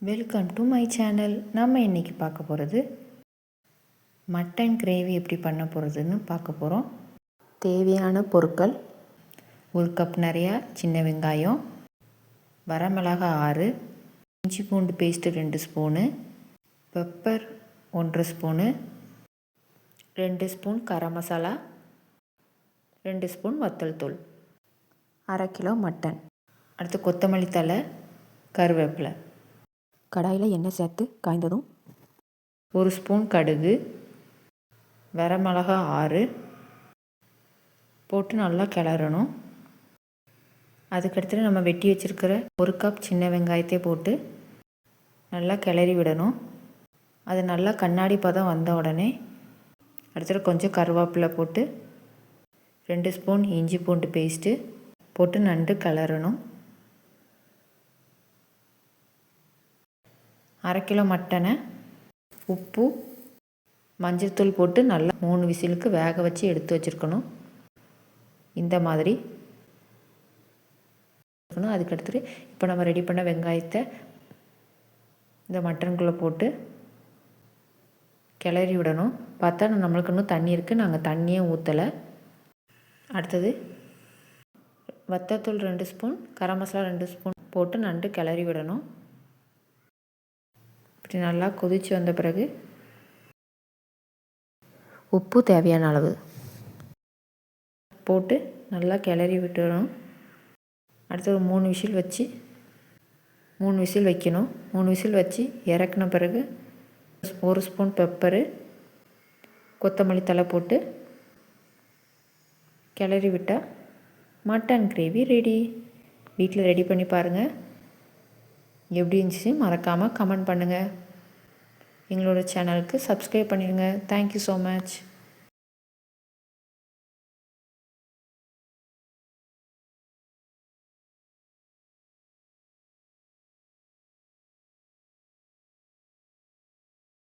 Welcome to my channel. நம்ம இன்றைக்கி பார்க்க போகிறது மட்டன் கிரேவி எப்படி பண்ண போகிறதுன்னு பார்க்க போகிறோம். தேவையான பொருட்கள்: 1 கப் நிறையா சின்ன வெங்காயம், வரமிளகா 6, இஞ்சி பூண்டு paste 2 spoon, pepper 1 spoon, 2 spoon garam masala, 2 spoon வத்தல் தூள், 1/2 கிலோ மட்டன். அடுத்து கொத்தமல்லி தழை, கருவேப்பிலை. கடாயில் எண்ணெய் சேர்த்து காய்ந்ததும் 1 ஸ்பூன் கடுகு, வரமிளகா 6 போட்டு நல்லா கிளறணும். அதுக்கடுத்து நம்ம வெட்டி வச்சுருக்கிற 1 கப் சின்ன வெங்காயத்தை போட்டு நல்லா கிளறி விடணும். அது நல்லா கண்ணாடி பதம் வந்த உடனே அடுத்தது கொஞ்சம் கருவேப்பிலை போட்டு 2 ஸ்பூன் இஞ்சி பூண்டு பேஸ்ட்டு போட்டு நண்டு கிளறணும். 1/2 கிலோ மட்டனை உப்பு மஞ்சள்தூள் போட்டு நல்லா 3 விசிலுக்கு வேக வச்சு எடுத்து வச்சுருக்கணும். இந்த மாதிரி அதுக்கடுத்து இப்போ நம்ம ரெடி பண்ண வெங்காயத்தை இந்த மட்டனுக்குள்ளே போட்டு கிளறி விடணும். பார்த்தா நம்மளுக்கு இன்னும் தண்ணி இருக்குது, நாங்கள் தண்ணியே ஊற்றலை. அடுத்தது வத்தத்தூள் 2 ஸ்பூன், கரம் மசாலா 2 ஸ்பூன் போட்டு நண்டு கிளறி விடணும். இப்படி நல்லா கொதித்து வந்த பிறகு உப்பு தேவையான அளவு போட்டு நல்லா கிளறி விட்டுடணும். அடுத்து ஒரு 3 விசில் வைக்கணும். 3 விசில் வச்சு இறக்குன பிறகு 1 ஸ்பூன் பெப்பரு, கொத்தமல்லி தழை போட்டு கிளறி விட்டால் மட்டன் கிரேவி ரெடி. வீட்டில் ரெடி பண்ணி பாருங்கள். எப்படி இருந்துச்சு மறக்காமல் கமெண்ட் பண்ணுங்கள். எங்களோட சேனலுக்கு சப்ஸ்கிரைப் பண்ணிடுங்க. Thank you so much.